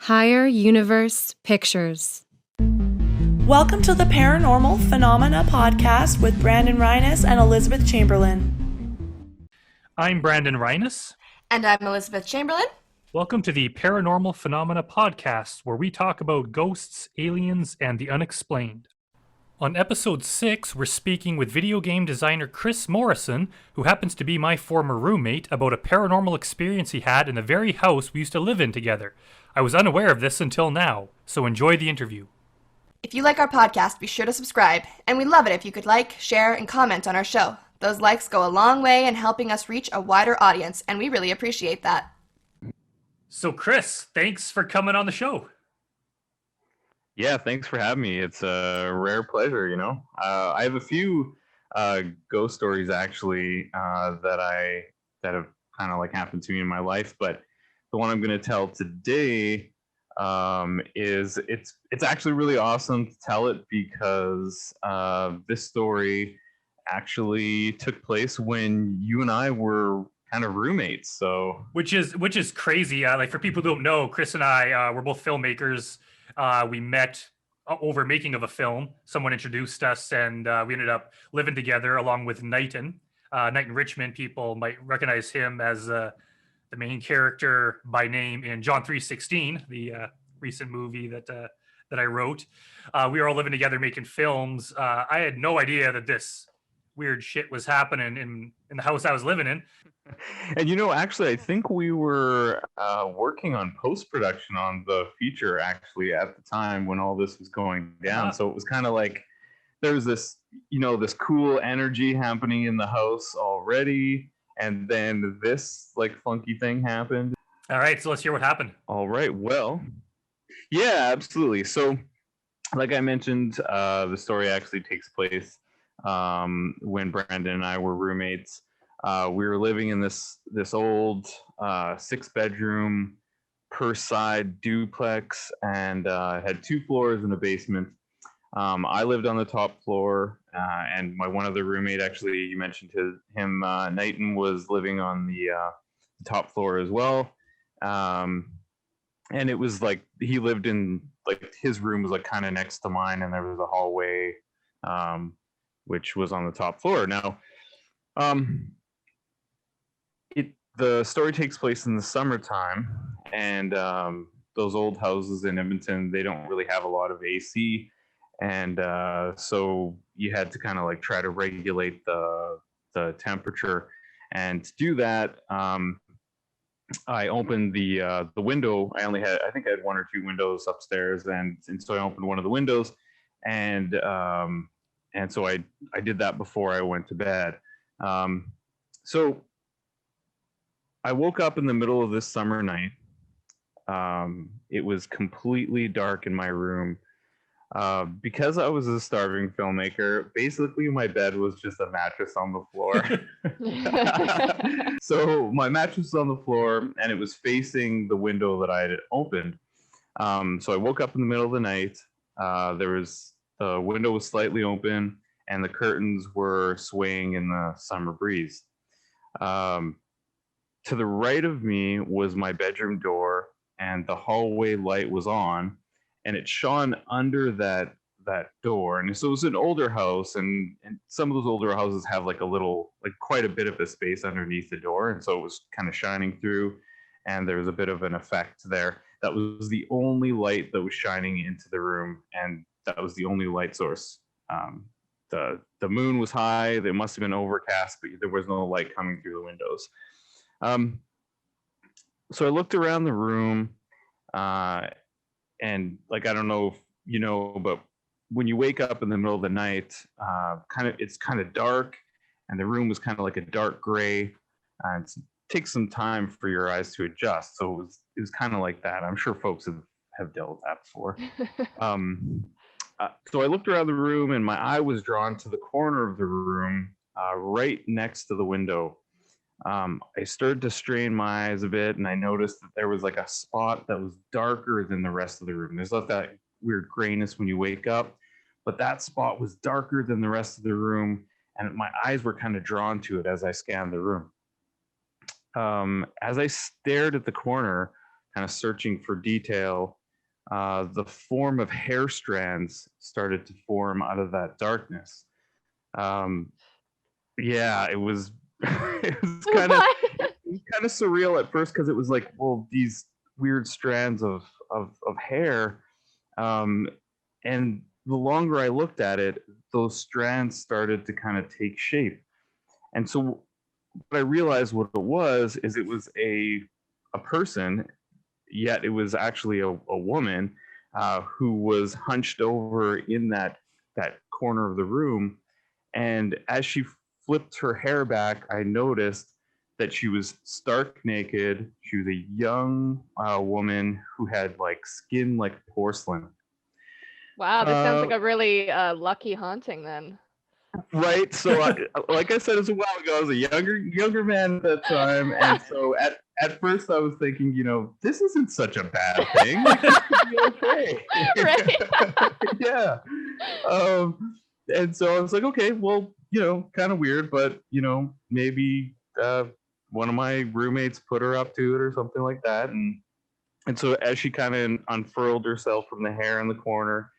Higher Universe Pictures. Welcome to the Paranormal Phenomena Podcast with Brandon Rhiness and Elizabeth Chamberlain. I'm Brandon Rhiness. And I'm Elizabeth Chamberlain. Welcome to the Paranormal Phenomena Podcast, where we talk about ghosts, aliens, and the unexplained. On episode 6, we're speaking with video game designer Chris Morrison, who happens to be my former roommate, about a paranormal experience he had in the very house we used to live in together. I was unaware of this until now, so enjoy the interview. If you like our podcast, be sure to subscribe, and we'd love it if you could like, share, and comment on our show. Those likes go a long way in helping us reach a wider audience, and we really appreciate that. So Chris, thanks for coming on the show. Yeah, thanks for having me. It's a rare pleasure, I have a few ghost stories actually that have kind of like happened to me in my life, but the one I'm going to tell today is it's actually really awesome to tell it because this story actually took place when you and I were kind of roommates. So which is crazy. Like for people who don't know, Chris and I we're both filmmakers. We met over making of a film. Someone introduced us, and we ended up living together along with Knighton. Knighton Richmond, people might recognize him as the main character by name in John 3:16, the recent movie that I wrote. We were all living together making films. I had no idea that this weird shit was happening in the house I was living in. And actually, I think we were working on post-production on the feature actually at the time when all this was going down. So it was kind of like there was this, this cool energy happening in the house already. And then this like funky thing happened. All right, so let's hear what happened. All right, well, yeah, absolutely. So like I mentioned, the story actually takes place when Brandon and I were roommates. We were living in this old 6-bedroom per side duplex, and had 2 floors and a basement. I lived on the top floor, and my one other roommate, actually, you mentioned him, Knighton, was living on the top floor as well. And it was like he lived in like his room was like kind of next to mine, and there was a hallway, which was on the top floor. Now, the story takes place in the summertime, and those old houses in Edmonton, they don't really have a lot of AC. And so you had to kind of like try to regulate the temperature. And to do that, I opened the window. I think I had 1 or 2 windows upstairs, and so I opened one of the windows, and so I did that before I went to bed. So I woke up in the middle of this summer night. It was completely dark in my room. Because I was a starving filmmaker, basically my bed was just a mattress on the floor. So my mattress was on the floor, and it was facing the window that I had opened. So I woke up in the middle of the night. The window was slightly open, and the curtains were swaying in the summer breeze. To the right of me was my bedroom door, and the hallway light was on. And it shone under that door. And so it was an older house, and some of those older houses have like quite a bit of a space underneath the door. And so it was kind of shining through, and there was a bit of an effect there. That was the only light that was shining into the room, and that was the only light source. The moon was high. There must have been overcast, but there was no light coming through the windows. So I looked around the room, and like, I don't know if but when you wake up in the middle of the night, it's kind of dark, and the room was kind of like a dark gray, and it takes some time for your eyes to adjust. So it was kind of like that. I'm sure folks have dealt with that before. So I looked around the room, and my eye was drawn to the corner of the room, right next to the window. I started to strain my eyes a bit, and I noticed that there was like a spot that was darker than the rest of the room. There's like that weird grayness when you wake up, but that spot was darker than the rest of the room, and my eyes were kind of drawn to it as I scanned the room. As I stared at the corner, kind of searching for detail, the form of hair strands started to form out of that darkness. Yeah, it was it was kind of surreal at first, because it was like, well, these weird strands of hair, and the longer I looked at it, those strands started to kind of take shape. And so what I realized what it was a person, yet it was actually a woman, who was hunched over in that corner of the room. And as she flipped her hair back, I noticed that she was stark naked. She was a young woman who had like skin like porcelain. Wow, this sounds like a really lucky haunting then. Right. So, like I said, it was a while ago. I was a younger man at that time, and so at first I was thinking, this isn't such a bad thing. Like, this could be okay. Right. Yeah. And so I was like, okay, well, kind of weird, but maybe one of my roommates put her up to it or something like that. And so as she kind of unfurled herself from the hair in the corner,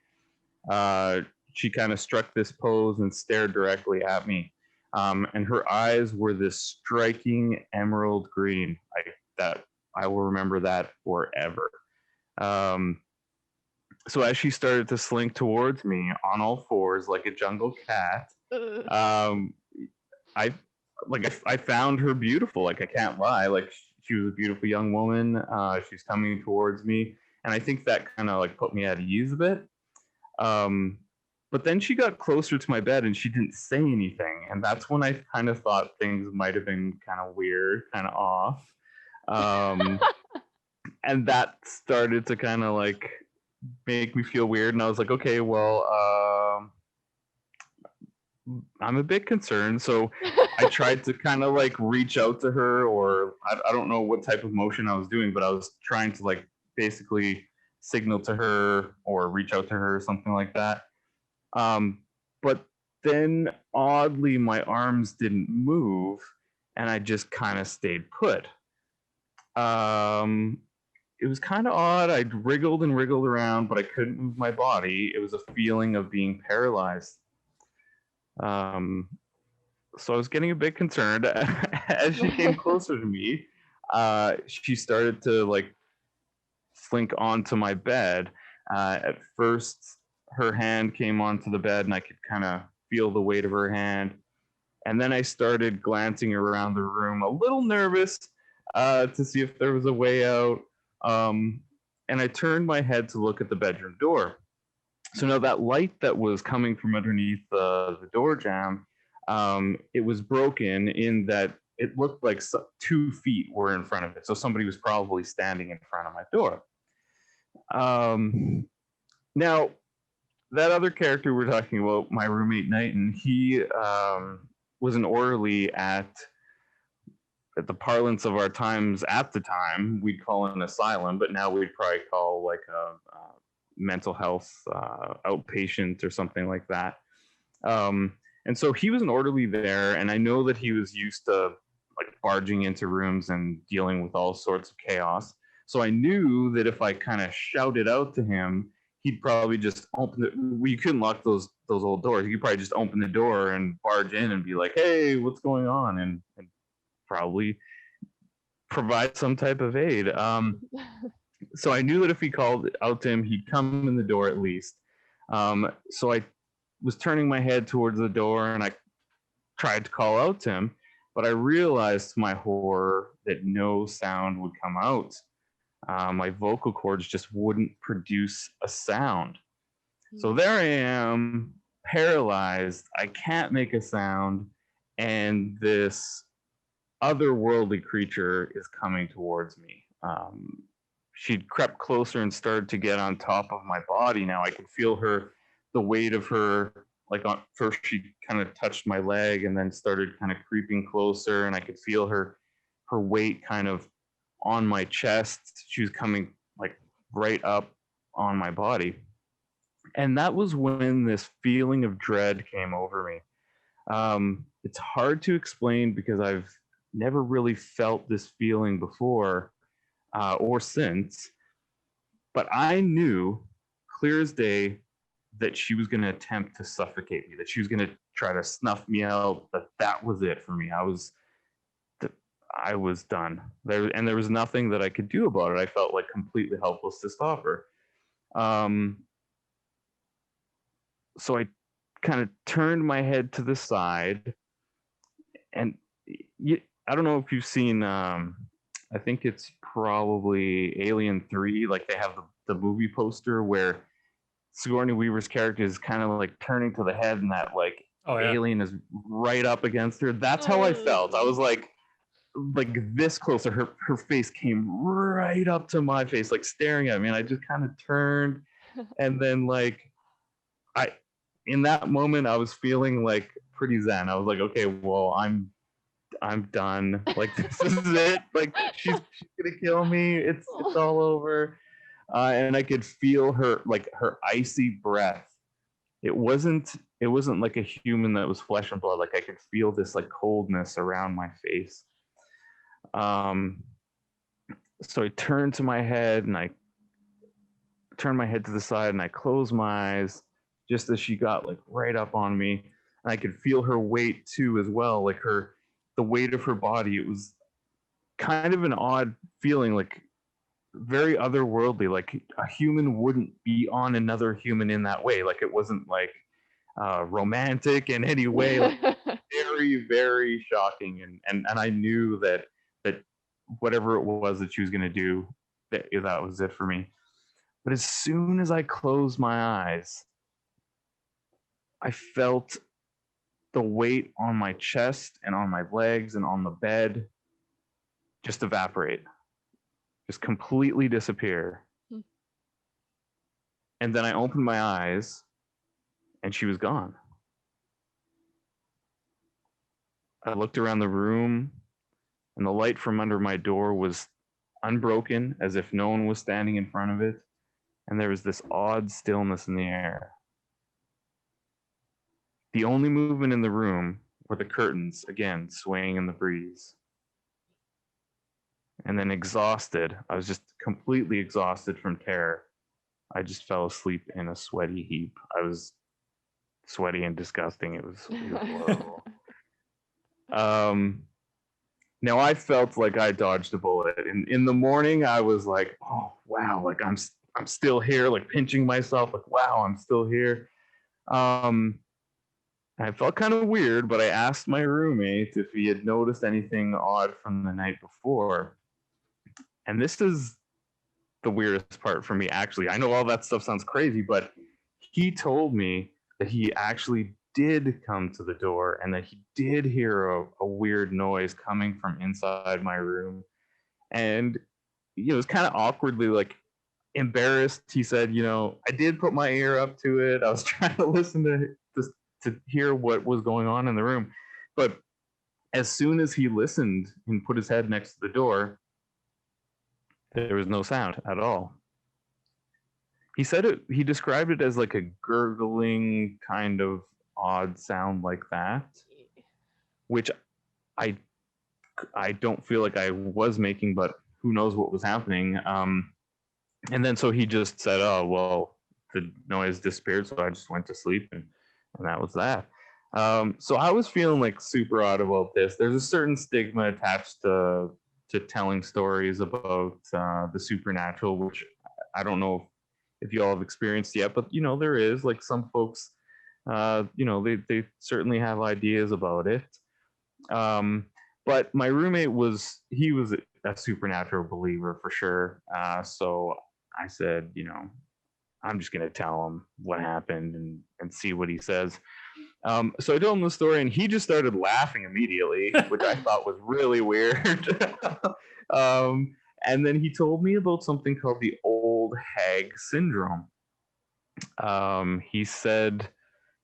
she kind of struck this pose and stared directly at me. And her eyes were this striking emerald green. I will remember that forever. So as she started to slink towards me on all fours like a jungle cat, I found her beautiful. Like, I can't lie. Like, she was a beautiful young woman. She's coming towards me, and I think that kind of like put me at ease a bit. But then she got closer to my bed and she didn't say anything, and that's when I kind of thought things might have been kind of weird, kind of off. And that started to kind of like make me feel weird, and I was like, okay, well, I'm a bit concerned. So I tried to kind of like reach out to her, or I don't know what type of motion I was doing, but I was trying to like basically signal to her or reach out to her or something like that. But then oddly, my arms didn't move and I just kind of stayed put. It was kind of odd. I wriggled and wriggled around, but I couldn't move my body. It was a feeling of being paralyzed. So I was getting a bit concerned. As she came closer to me, she started to like slink onto my bed. At first, her hand came onto the bed and I could kind of feel the weight of her hand. And then I started glancing around the room, a little nervous to see if there was a way out. And I turned my head to look at the bedroom door. So now that light that was coming from underneath the door jamb, it was broken in that it looked like 2 feet were in front of it. So somebody was probably standing in front of my door. Now, that other character we're talking about, my roommate Knighton, he was an orderly at the parlance of our times at the time, we'd call it an asylum, but now we'd probably call like a mental health outpatient or something like that. And so he was an orderly there, and I know that he was used to like barging into rooms and dealing with all sorts of chaos. So I knew that if I kind of shouted out to him, he'd probably just open it. We couldn't lock those old doors. He could probably just open the door and barge in and be like, "Hey, what's going on?" and probably provide some type of aid. So I knew that if he called out to him, he'd come in the door at least. So I was turning my head towards the door and I tried to call out to him, but I realized to my horror that no sound would come out. My vocal cords just wouldn't produce a sound. So there I am, paralyzed. I can't make a sound, and this otherworldly creature is coming towards me. She'd crept closer and started to get on top of my body. Now I could feel the weight of her. Like first she kind of touched my leg and then started kind of creeping closer, and I could feel her weight kind of on my chest. She was coming like right up on my body. And that was when this feeling of dread came over me. It's hard to explain because I've never really felt this feeling before. or since. But I knew clear as day that she was going to attempt to suffocate me, that she was going to try to snuff me out, that was it for me. I was done. There was nothing that I could do about it. I felt like completely helpless to stop her. So I kind of turned my head to the side, and I don't know if you've seen, I think it's probably Alien 3, like they have the movie poster where Sigourney Weaver's character is kind of like turning to the head and that like alien is right up against her. That's how I felt. I was like this close. Her face came right up to my face, like staring at me, and I just kind of turned, and then like in that moment I was feeling like pretty zen. I was like, okay, well, I'm done. Like, this is it. Like, she's gonna kill me. It's all over. And I could feel her icy breath. It wasn't like a human that was flesh and blood. Like, I could feel this like coldness around my face. So I turned to my head and I turned my head to the side and I closed my eyes just as she got like right up on me. And I could feel her weight too as well, like the weight of her body. It was kind of an odd feeling, like very otherworldly, like a human wouldn't be on another human in that way. Like, it wasn't like romantic in any way. Like, very, very shocking. And I knew that whatever it was that she was going to do, that was it for me. But as soon as I closed my eyes, I felt the weight on my chest and on my legs and on the bed just evaporate, just completely disappear. And then I opened my eyes and she was gone. I looked around the room and the light from under my door was unbroken, as if no one was standing in front of it. And there was this odd stillness in the air. The only movement in the room were the curtains, again, swaying in the breeze. And then exhausted, I was just completely exhausted from terror. I just fell asleep in a sweaty heap. I was sweaty and disgusting. It was horrible. Now I felt like I dodged a bullet. In the morning, I was like, oh, wow, like I'm still here, like pinching myself, like, wow, I'm still here. I felt kind of weird, but I asked my roommate if he had noticed anything odd from the night before. And this is the weirdest part for me, actually. I know all that stuff sounds crazy, but he told me that he actually did come to the door and that he did hear a weird noise coming from inside my room. And, it was kind of awkwardly, like, embarrassed. He said, I did put my ear up to it. I was trying to listen to hear what was going on in the room. But as soon as he listened and put his head next to the door, there was no sound at all. He said he described it as like a gurgling kind of odd sound like that, which I don't feel like I was making, but who knows what was happening. And then so he just said, oh, well, the noise disappeared, so I just went to sleep, and that was that. So I was feeling like super odd about this. There's a certain stigma attached to telling stories about the supernatural, which I don't know if you all have experienced yet, but there is, like, some folks, they certainly have ideas about it. But my roommate was a supernatural believer for sure. So I said, I'm just going to tell him what happened and see what he says. So I told him the story and he just started laughing immediately, which I thought was really weird. And then he told me about something called the Old Hag Syndrome. He said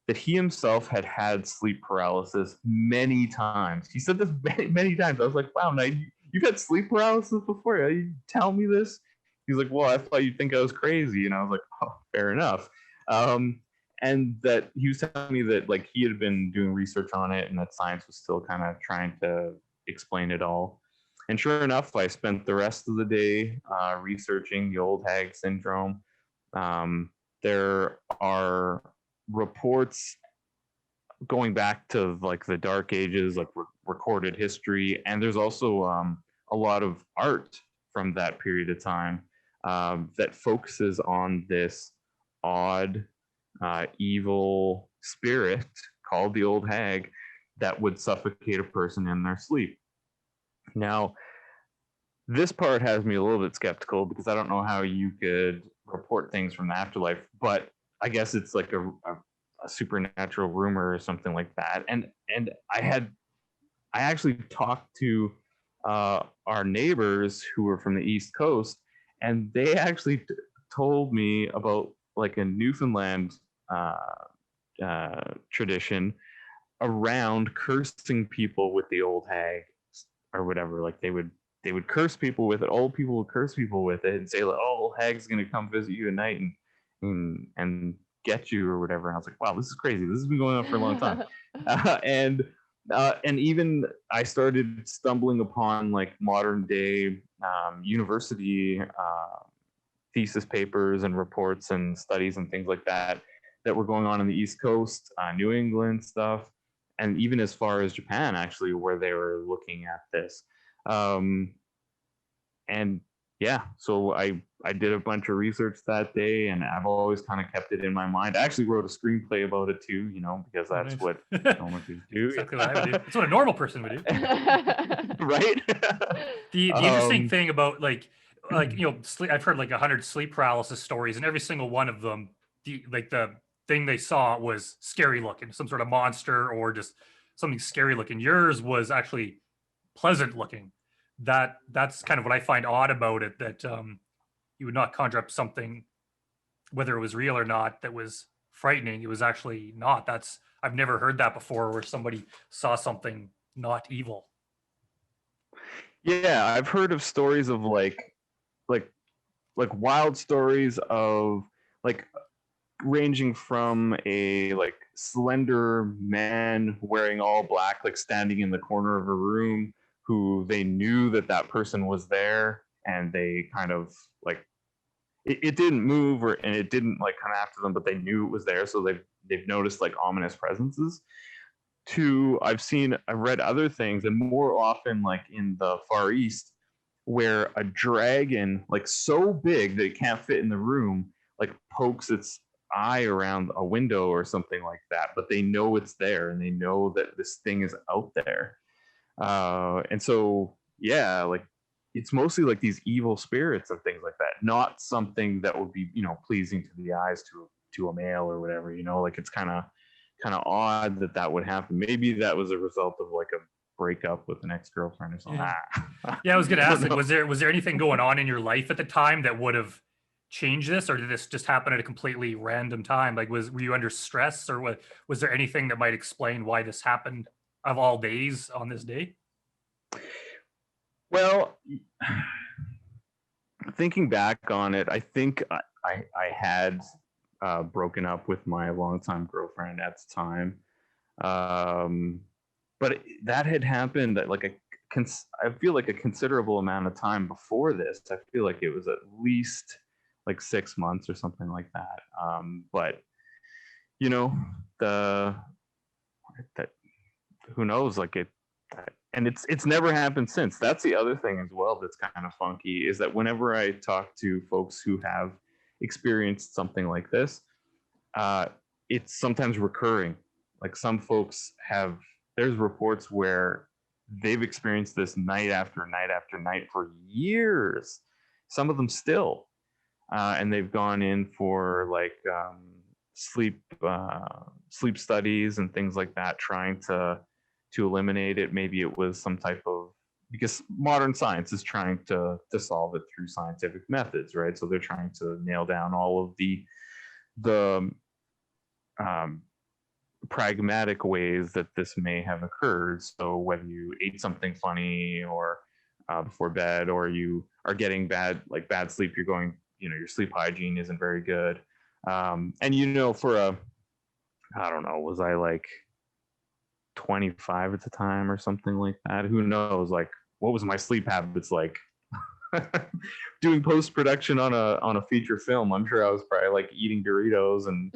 that he himself had sleep paralysis many times. He said this many times. I was like, wow, now you've had sleep paralysis before? You tell me this? He's like, well, I thought you'd think I was crazy. And I was like, oh, fair enough. And that he was telling me that, like, he had been doing research on it and that science was still kind of trying to explain it all. And sure enough, I spent the rest of the day researching the Old Hag Syndrome. There are reports going back to like the Dark Ages, like recorded history, and there's also a lot of art from that period of time that focuses on this odd, evil spirit called the Old Hag that would suffocate a person in their sleep. Now, this part has me a little bit skeptical because I don't know how you could report things from the afterlife, but I guess it's like a supernatural rumor or something like that. And I actually talked to our neighbors who were from the East Coast, and they actually told me about like a Newfoundland tradition around cursing people with the Old Hag or whatever. Like they would curse people with it. Old people would curse people with it and say like, "Oh, Old Hag's gonna come visit you at night and get you," or whatever. And I was like, "Wow, this is crazy. This has been going on for a long time." And even I started stumbling upon like modern day university thesis papers and reports and studies and things like that were going on in the East Coast, New England stuff, and even as far as Japan, actually, where they were looking at this. And yeah, so I did a bunch of research that day, and I've always kind of kept it in my mind. I actually wrote a screenplay about it too, because that's Nice. what normal people do. Exactly what I would do. That's what a normal person would do. Right? The interesting thing about like sleep, I've heard like 100 sleep paralysis stories, and every single one of them, the thing they saw was scary looking, some sort of monster or just something scary looking. Yours was actually pleasant looking. That's kind of what I find odd about it, that you would not conjure up something, whether it was real or not, that was frightening. It was actually not. I've never heard that before, where somebody saw something not evil. Yeah, I've heard of stories of like wild stories of like ranging from a like slender man wearing all black, like standing in the corner of a room, who they knew that person was there, and they kind of like it didn't move and it didn't like come after them, but they knew it was there, so they've noticed like ominous presences. I've read other things, and more often like in the Far East, where a dragon, like so big that it can't fit in the room, like pokes its eye around a window or something like that, but they know it's there and they know that this thing is out there. And so, yeah, like it's mostly like these evil spirits and things like that, not something that would be, pleasing to the eyes to a male or whatever, like it's kind of odd that would happen. Maybe that was a result of like a breakup with an ex-girlfriend or something. Yeah, I was gonna ask, like, was there anything going on in your life at the time that would have changed this, or did this just happen at a completely random time? Like, were you under stress, or was there anything that might explain why this happened of all days on this day? Well, thinking back on it, I think I had broken up with my longtime girlfriend at the time. But that had happened at like I feel like a considerable amount of time before this. I feel like it was at least like 6 months or something like that. But that who knows, like and it's never happened since. That's the other thing as well that's kind of funky, is that whenever I talk to folks who have experienced something like this, it's sometimes recurring. Like some folks there's reports where they've experienced this night after night after night for years, some of them still, and they've gone in for like sleep studies and things like that, trying to eliminate it. Maybe it was some type of, because modern science is trying to solve it through scientific methods, right? So they're trying to nail down all of the pragmatic ways that this may have occurred. So whether you ate something funny or before bed, or you are getting bad sleep, you're going, your sleep hygiene isn't very good. And for I don't know, was I like 25 at the time or something like that? Who knows? Like what was my sleep habits like? Doing post-production on a feature film, I'm sure I was probably like eating Doritos and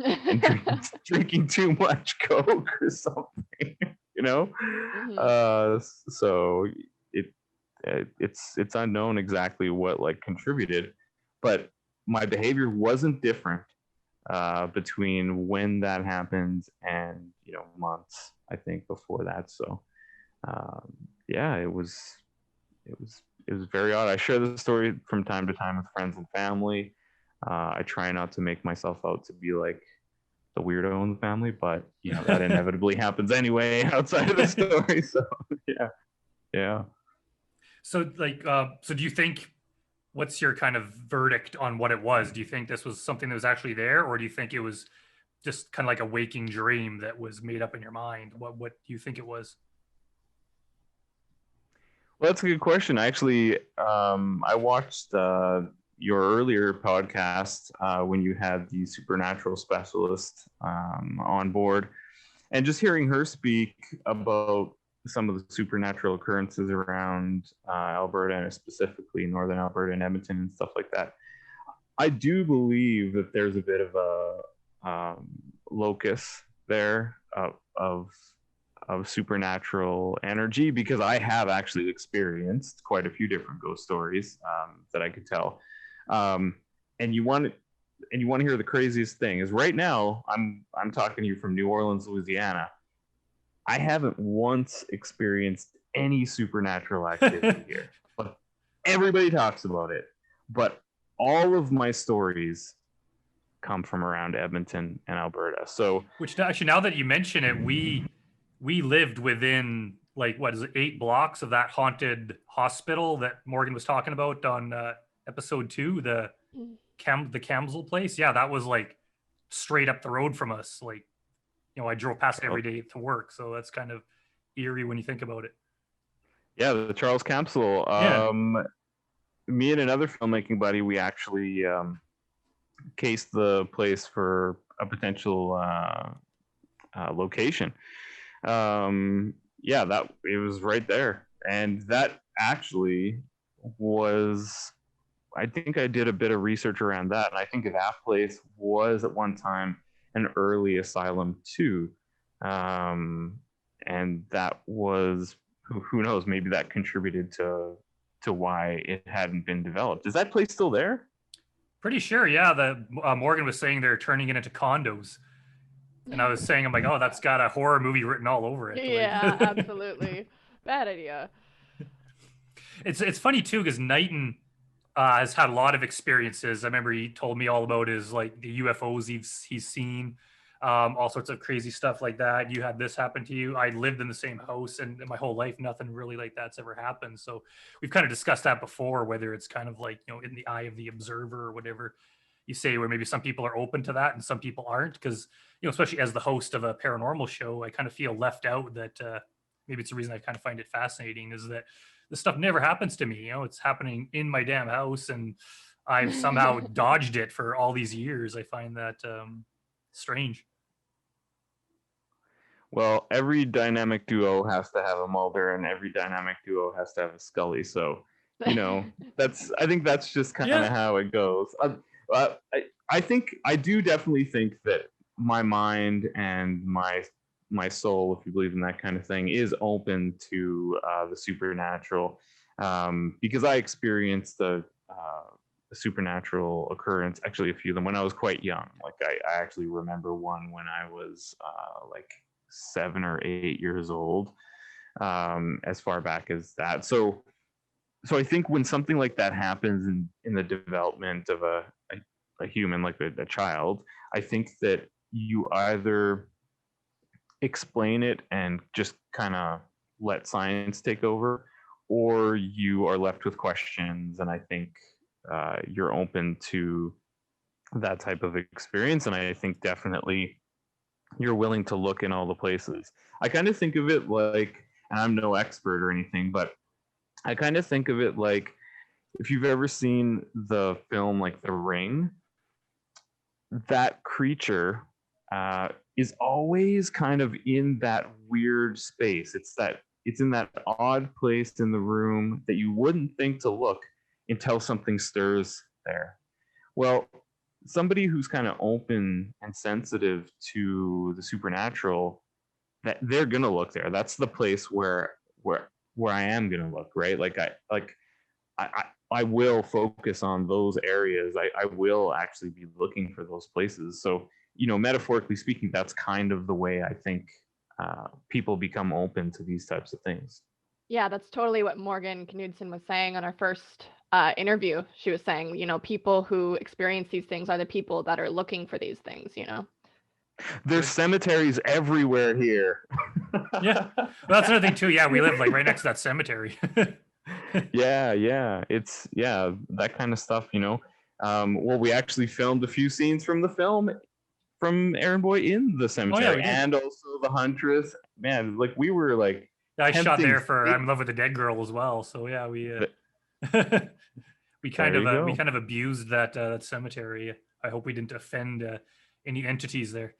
drinking too much Coke or something, you know. So it's unknown exactly what like contributed, but my behavior wasn't different between when that happened and months, I think, before that. So yeah, it was very odd. I share the story from time to time with friends and family. I try not to make myself out to be like the weirdo in the family, but that inevitably happens anyway outside of the story. So yeah. So like, so do you think, what's your kind of verdict on what it was? Do you think this was something that was actually there, or do you think it was just kind of like a waking dream that was made up in your mind? What do you think it was? Well, that's a good question. Actually, I watched your earlier podcast when you had the supernatural specialist on board, and just hearing her speak about some of the supernatural occurrences around Alberta, and specifically Northern Alberta and Edmonton and stuff like that. I do believe that there's a bit of a locus there of supernatural energy, because I have actually experienced quite a few different ghost stories that I could tell. And you want to hear the craziest thing is right now I'm talking to you from New Orleans, Louisiana. I haven't once experienced any supernatural activity here, but everybody talks about it. But all of my stories come from around Edmonton and Alberta. So, which actually, now that you mention it, we lived within like, what is it, 8 blocks of that haunted hospital that Morgan was talking about on episode 2, the Camsell place. Yeah, that was like straight up the road from us. Like, I drove past it every day to work, so that's kind of eerie when you think about it. Yeah, the Charles Camsell. Me and another filmmaking buddy, we actually cased the place for a potential location. That it was right there, and that actually was, I think I did a bit of research around that, and I think that place was at one time an early asylum too, and that was, who knows, maybe that contributed to why it hadn't been developed. Is that place still there? Pretty sure, yeah. The Morgan was saying they're turning it into condos, and I was saying, I'm like, oh, that's got a horror movie written all over it. Yeah, absolutely. Bad idea. It's funny too, because Knighton has had a lot of experiences. I remember he told me all about his like the UFOs he's seen, all sorts of crazy stuff like that. You had this happen to you. I lived in the same house, and in my whole life, nothing really like that's ever happened. So we've kind of discussed that before, whether it's kind of like, in the eye of the observer or whatever you say, where maybe some people are open to that and some people aren't. Because especially as the host of a paranormal show, I kind of feel left out. That maybe it's the reason I kind of find it fascinating, is that this stuff never happens to me. It's happening in my damn house, and I've somehow dodged it for all these years. I find that strange. Well, every dynamic duo has to have a Mulder, and every dynamic duo has to have a Scully. So, I think that's just kind of how it goes. I think, I do definitely think that my mind and my soul, if you believe in that kind of thing, is open to the supernatural, because I experienced the supernatural occurrence, actually a few of them, when I was quite young. Like I actually remember one when I was like 7 or 8 years old, as far back as that. So I think when something like that happens in the development of a human, like a child, I think that you either explain it and just kind of let science take over, or you are left with questions. And I think you're open to that type of experience. And I think definitely you're willing to look in all the places. I kind of think of it like, and I'm no expert or anything, but I kind of think of it like, if you've ever seen the film like The Ring, that creature is always kind of in that weird space. It's that it's in that odd place in the room that you wouldn't think to look until something stirs there. Well, somebody who's kind of open and sensitive to the supernatural, that they're gonna look there. That's the place where I am gonna look, right? I will focus on those areas. I will actually be looking for those places. So, metaphorically speaking, that's kind of the way I think people become open to these types of things. Yeah, that's totally what Morgan Knudsen was saying on our first interview. She was saying, people who experience these things are the people that are looking for these things. There's cemeteries everywhere here. Yeah. Well, that's another thing too. Yeah, we live like right next to that cemetery. Yeah. It's that kind of stuff, Well, we actually filmed a few scenes from the film from Aaron Boy in the cemetery, and also the Huntress. Man, like we were like. I shot there for I'm in Love with the Dead Girl as well. So yeah, we we kind of abused that cemetery. I hope we didn't offend any entities there.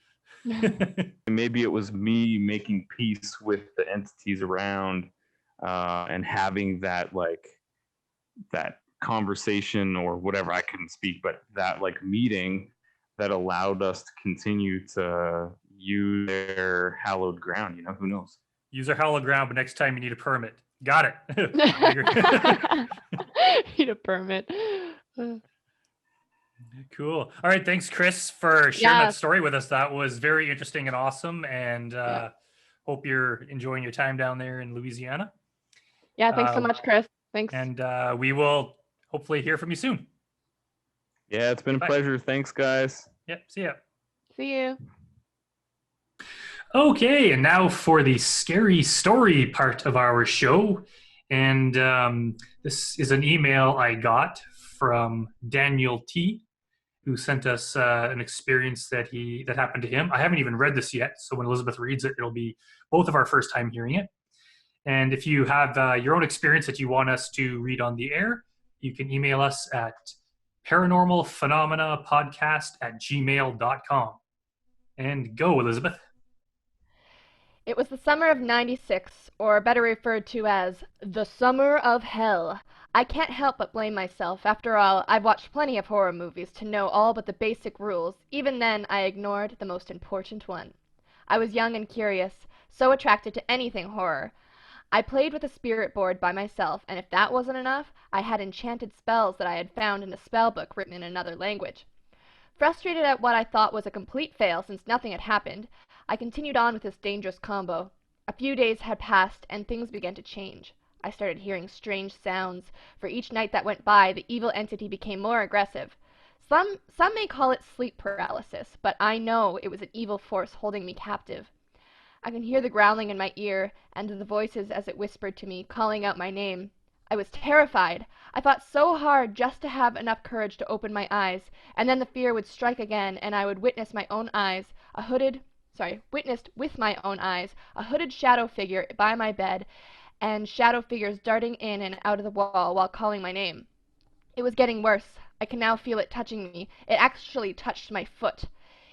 Maybe it was me making peace with the entities around and having that conversation or whatever. I couldn't speak, but that meeting that allowed us to continue to use their hallowed ground. Who knows? Use our hallowed ground, but next time you need a permit. Got it. Need a permit. Cool. All right. Thanks, Chris, for sharing that story with us. That was very interesting and awesome. And hope you're enjoying your time down there in Louisiana. Yeah. Thanks so much, Chris. Thanks. And we will hopefully hear from you soon. Yeah, it's been a pleasure. Thanks, guys. Yep. See ya. See you. Okay, and now for the scary story part of our show. And this is an email I got from Daniel T, who sent us an experience that happened to him. I haven't even read this yet, so when Elizabeth reads it, it'll be both of our first time hearing it. And if you have your own experience that you want us to read on the air, you can email us at paranormalphenomenapodcast@gmail.com. And go, Elizabeth. It was the summer of '96, or better referred to as the summer of hell. I can't help but blame myself. After all, I've watched plenty of horror movies to know all but the basic rules. Even then, I ignored the most important one. I was young and curious, so attracted to anything horror. I played with a spirit board by myself, and if that wasn't enough, I had enchanted spells that I had found in a spell book written in another language. Frustrated at what I thought was a complete fail since nothing had happened, I continued on with this dangerous combo. A few days had passed, and things began to change. I started hearing strange sounds. For each night that went by, the evil entity became more aggressive. Some may call it sleep paralysis, but I know it was an evil force holding me captive. I can hear the growling in my ear, and the voices as it whispered to me, calling out my name. I was terrified. I fought so hard just to have enough courage to open my eyes, and then the fear would strike again, and I would witnessed with my own eyes, a hooded shadow figure by my bed, and shadow figures darting in and out of the wall while calling my name. It was getting worse. I can now feel it touching me. It actually touched my foot.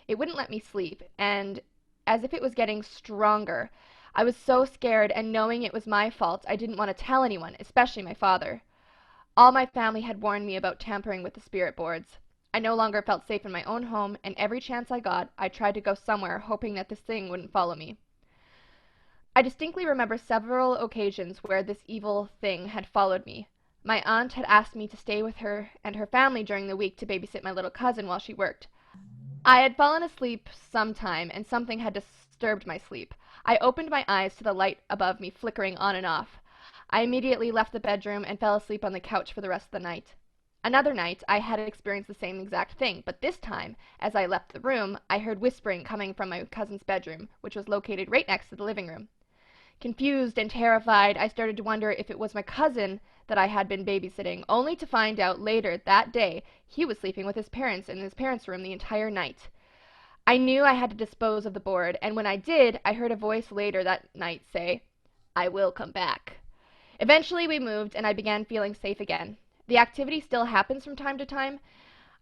It wouldn't let me sleep, and as if it was getting stronger. I was so scared, and knowing it was my fault, I didn't want to tell anyone, especially my father. All my family had warned me about tampering with the spirit boards. I no longer felt safe in my own home, and every chance I got, I tried to go somewhere, hoping that this thing wouldn't follow me. I distinctly remember several occasions where this evil thing had followed me. My aunt had asked me to stay with her and her family during the week to babysit my little cousin while she worked. I had fallen asleep sometime, and something had disturbed my sleep. I opened my eyes to the light above me flickering on and off. I immediately left the bedroom and fell asleep on the couch for the rest of the night. Another night, I had experienced the same exact thing, but this time, as I left the room, I heard whispering coming from my cousin's bedroom, which was located right next to the living room. Confused and terrified, I started to wonder if it was my cousin that I had been babysitting, only to find out later that day he was sleeping with his parents in his parents' room the entire night. I knew I had to dispose of the board, and when I did, I heard a voice later that night say, "I will come back." Eventually we moved, and I began feeling safe again. The activity still happens from time to time.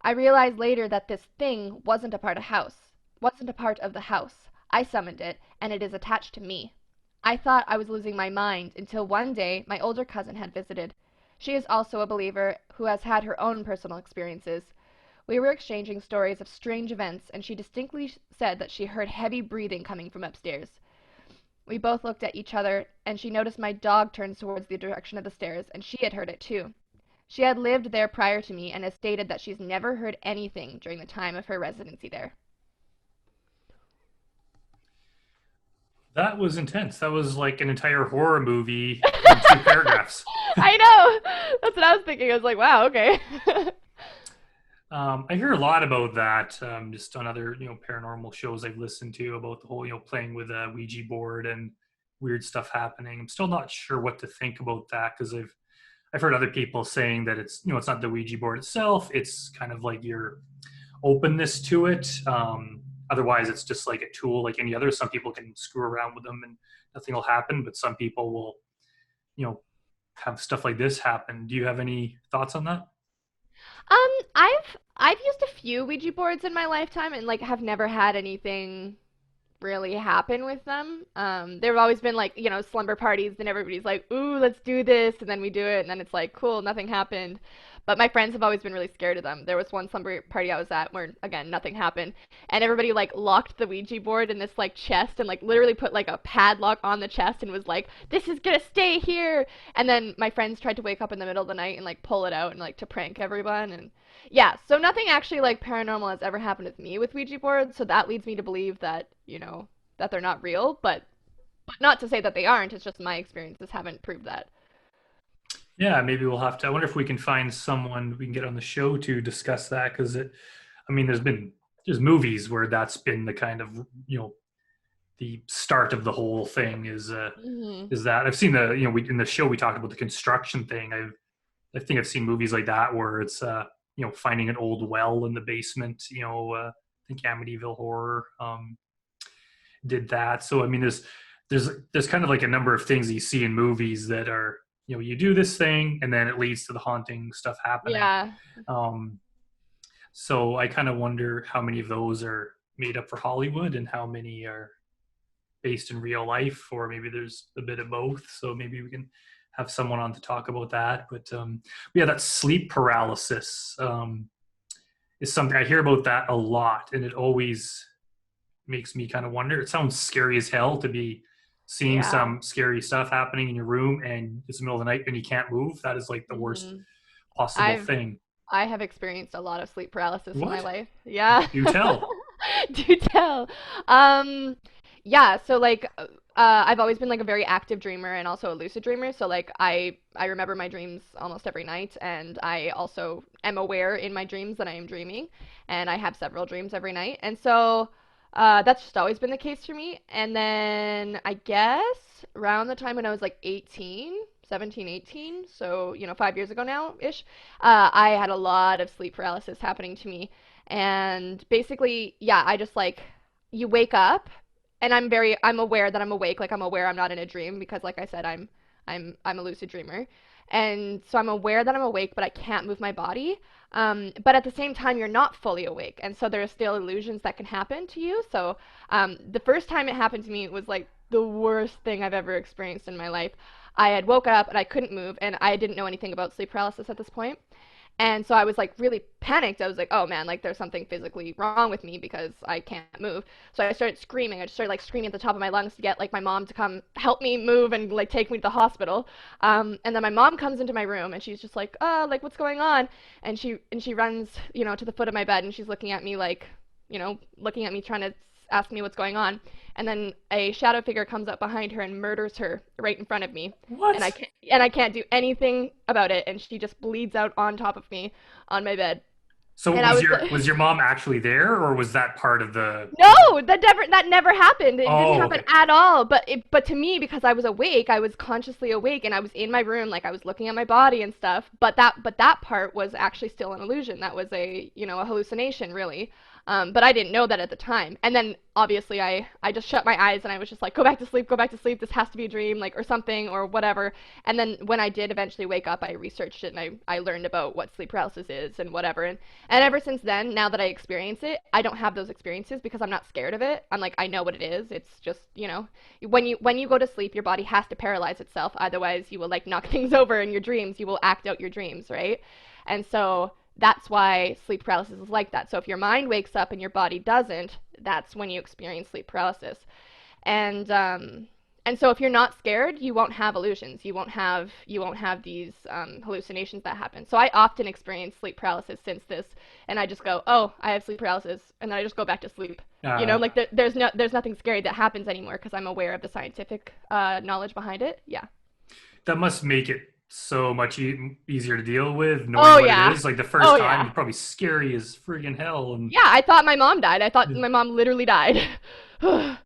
I realized later that this thing wasn't a part of the house. I summoned it, and it is attached to me. I thought I was losing my mind until one day my older cousin had visited. She is also a believer who has had her own personal experiences. We were exchanging stories of strange events, and she distinctly said that she heard heavy breathing coming from upstairs. We both looked at each other, and she noticed my dog turns towards the direction of the stairs, and she had heard it too. She had lived there prior to me and has stated that she's never heard anything during the time of her residency there. That was intense. That was like an entire horror movie in 2 paragraphs. I know! That's what I was thinking. I was like, wow, okay. I hear a lot about that, just on other, paranormal shows I've listened to about the whole, playing with a Ouija board and weird stuff happening. I'm still not sure what to think about that because I've heard other people saying that it's, it's not the Ouija board itself. It's kind of like your openness to it. Otherwise, it's just like a tool like any other. Some people can screw around with them and nothing will happen, but some people will, have stuff like this happen. Do you have any thoughts on that? I've used a few Ouija boards in my lifetime and like have never had anything really happen with them. There have always been like, slumber parties and everybody's like, ooh, let's do this, and then we do it, and then it's like, cool, nothing happened. But my friends have always been really scared of them. There was one slumber party I was at where, again, nothing happened, and everybody like locked the Ouija board in this like chest and like literally put like a padlock on the chest and was like, this is gonna stay here. And then my friends tried to wake up in the middle of the night and like pull it out and like to prank everyone. And yeah, so nothing actually like paranormal has ever happened with me with Ouija boards, so that leads me to believe that, that they're not real, but not to say that they aren't. It's just my experiences haven't proved that. Yeah, maybe we'll have to. I wonder if we can find someone we can get on the show to discuss that because there's movies where that's been the kind of the start of the whole thing is that I've seen in the show we talked about the construction thing. I think I've seen movies like that where it's finding an old well in the basement. I think Amityville Horror did that. So I mean, there's kind of like a number of things that you see in movies that are you do this thing and then it leads to the haunting stuff happening. Yeah. So I kind of wonder how many of those are made up for Hollywood and how many are based in real life, or maybe there's a bit of both. So maybe we can have someone on to talk about that. But yeah, that sleep paralysis is something I hear about that a lot, and it always makes me kind of wonder. It sounds scary as hell to be seeing some scary stuff happening in your room and it's the middle of the night and you can't move. That is like the worst possible thing. I have experienced a lot of sleep paralysis in my life. Yeah. Do tell. Do tell. Yeah, so like I've always been like a very active dreamer and also a lucid dreamer. So like I remember my dreams almost every night, and I also am aware in my dreams that I am dreaming, and I have several dreams every night. And so that's just always been the case for me. And then I guess around the time when I was like 17, 18, so 5 years ago now-ish, I had a lot of sleep paralysis happening to me. And basically, yeah, I just like, you wake up and I'm aware that I'm awake, like I'm aware I'm not in a dream because like I said, I'm a lucid dreamer. And so I'm aware that I'm awake, but I can't move my body. But at the same time, you're not fully awake. And so there are still illusions that can happen to you. So the first time it happened to me, it was like the worst thing I've ever experienced in my life. I had woken up and I couldn't move, and I didn't know anything about sleep paralysis at this point. And so I was like really panicked. I was like, oh man, like there's something physically wrong with me because I can't move. So I started screaming. I just started like screaming at the top of my lungs to get like my mom to come help me move and like take me to the hospital. And then my mom comes into my room and she's just like, oh, like what's going on? And she runs, to the foot of my bed, and she's looking at me like, looking at me trying to ask me what's going on. And then a shadow figure comes up behind her and murders her right in front of me. What? And I can't do anything about it, and she just bleeds out on top of me on my bed. So was your mom actually there, or was that part of the? No, that never happened. It didn't happen okay. at all. But to me, because I was awake, I was consciously awake, and I was in my room, like I was looking at my body and stuff. But that part was actually still an illusion. That was a hallucination, really. But I didn't know that at the time. And then obviously I just shut my eyes and I was just like, go back to sleep, go back to sleep. This has to be a dream, like, or something or whatever. And then when I did eventually wake up, I researched it and I learned about what sleep paralysis is and whatever. And ever since then, now that I experience it, I don't have those experiences because I'm not scared of it. I'm like, I know what it is. It's just, when you go to sleep, your body has to paralyze itself. Otherwise, you will like knock things over in your dreams. You will act out your dreams, right? And so that's why sleep paralysis is like that. So if your mind wakes up and your body doesn't, that's when you experience sleep paralysis. And so if you're not scared, you won't have illusions. You won't have these hallucinations that happen. So I often experience sleep paralysis since this, and I just go, oh, I have sleep paralysis, and then I just go back to sleep. Like there's nothing scary that happens anymore because I'm aware of the scientific knowledge behind it. Yeah. That must make it so much easier to deal with, knowing what it is. Like the first time, it's probably scary as friggin' hell. And yeah, I thought my mom died. I thought my mom literally died. I'm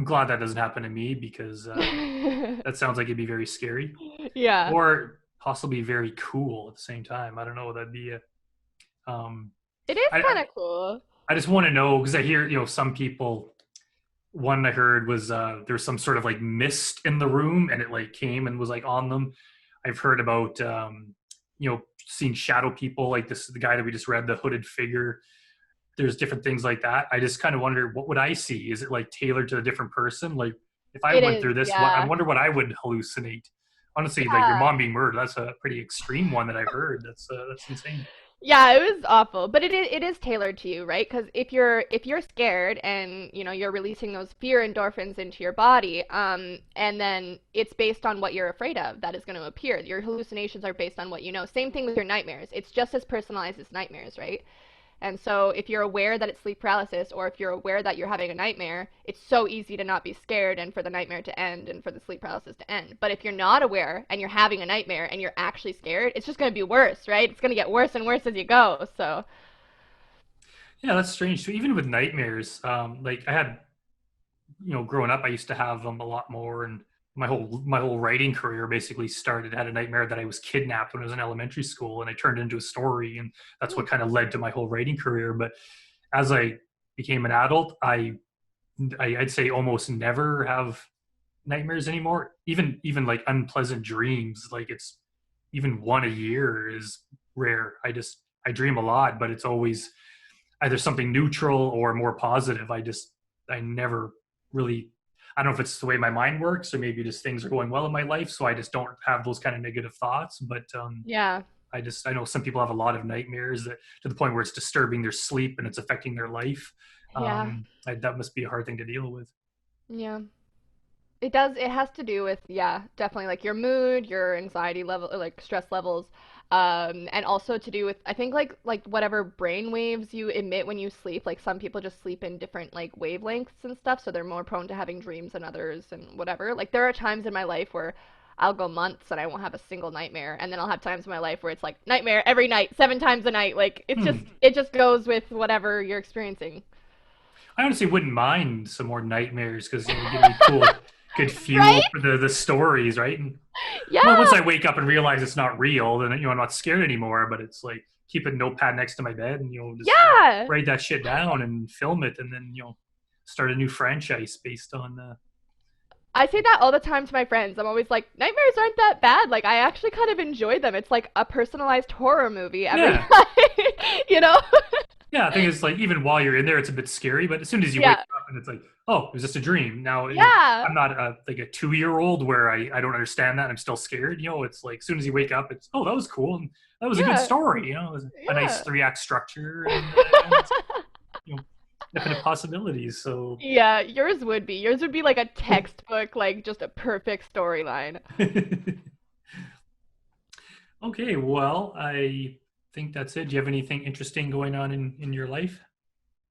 glad that doesn't happen to me because that sounds like it'd be very scary. Yeah. Or possibly very cool at the same time. I don't know. That'd be it is kind of cool. I just want to know because I hear, some people. One I heard was there's some sort of like mist in the room and it like came and was like on them. I've heard about seeing shadow people like the guy that we just read, the hooded figure. There's different things like that. I just kind of wonder, what would I see? Is it like tailored to a different person? Like if I went through this, I wonder what I would hallucinate. Honestly, like your mom being murdered, that's a pretty extreme one that I've heard. That's insane. Yeah, it was awful, but it is tailored to you, right? Because if you're scared and you're releasing those fear endorphins into your body, and then it's based on what you're afraid of that is going to appear. Your hallucinations are based on what you know. Same thing with your nightmares. It's just as personalized as nightmares, right? And so if you're aware that it's sleep paralysis, or if you're aware that you're having a nightmare, it's so easy to not be scared and for the nightmare to end and for the sleep paralysis to end. But if you're not aware and you're having a nightmare and you're actually scared, it's just going to be worse, right? It's going to get worse and worse as you go. So yeah, that's strange. So even with nightmares, like I had, growing up, I used to have them a lot more, and my whole writing career basically started. I had a nightmare that I was kidnapped when I was in elementary school, and I turned it into a story, and that's what kind of led to my whole writing career. But as I became an adult, I'd say almost never have nightmares anymore. Even like unpleasant dreams, like it's even one a year is rare. I dream a lot, but it's always either something neutral or more positive. I never really, I don't know if it's the way my mind works or maybe just things are going well in my life, so I just don't have those kind of negative thoughts. But yeah, I know some people have a lot of nightmares that to the point where it's disturbing their sleep and it's affecting their life. Yeah. That must be a hard thing to deal with. Yeah. It does. It has to do with, definitely like your mood, your anxiety level, or like stress levels, and also to do with, I think like whatever brain waves you emit when you sleep. Like some people just sleep in different like wavelengths and stuff, so they're more prone to having dreams than others and whatever. Like there are times in my life where I'll go months and I won't have a single nightmare, and then I'll have times in my life where it's like nightmare every night, 7 times a night. Like it just goes with whatever you're experiencing. I honestly wouldn't mind some more nightmares because give me cool. Good fuel for the stories, right? And once I wake up and realize it's not real, then I'm not scared anymore. But it's like keep a notepad next to my bed and just write that shit down and film it, and then start a new franchise based on. I say that all the time to my friends. I'm always like, nightmares aren't that bad. Like I actually kind of enjoy them. It's like a personalized horror movie every night, Yeah, I think it's like even while you're in there, it's a bit scary. But as soon as you wake up and it's like, oh, it was just a dream. Now, I'm not like a 2-year-old where I don't understand that and I'm still scared. It's like as soon as you wake up, it's that was cool and that was a good story. It was a nice 3-act structure and infinite possibilities. So yeah, yours would be like a textbook, like just a perfect storyline. Okay, well, I think that's it. Do you have anything interesting going on in your life?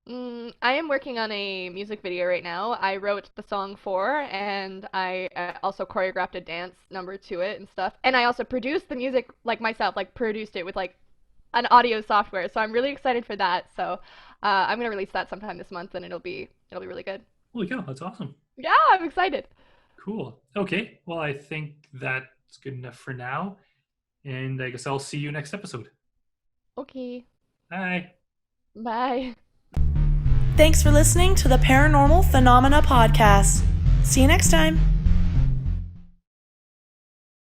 I am working on a music video right now. I wrote the song 4, and I also choreographed a dance number to it and stuff. And I also produced the music like myself, like produced it with like an audio software. So I'm really excited for that. So I'm gonna release that sometime this month, and it'll be really good. Holy cow, that's awesome. Yeah, I'm excited. Cool. Okay, well, I think that's good enough for now. And I guess I'll see you next episode. Okay. Bye. Bye. Thanks for listening to the Paranormal Phenomena Podcast. See you next time.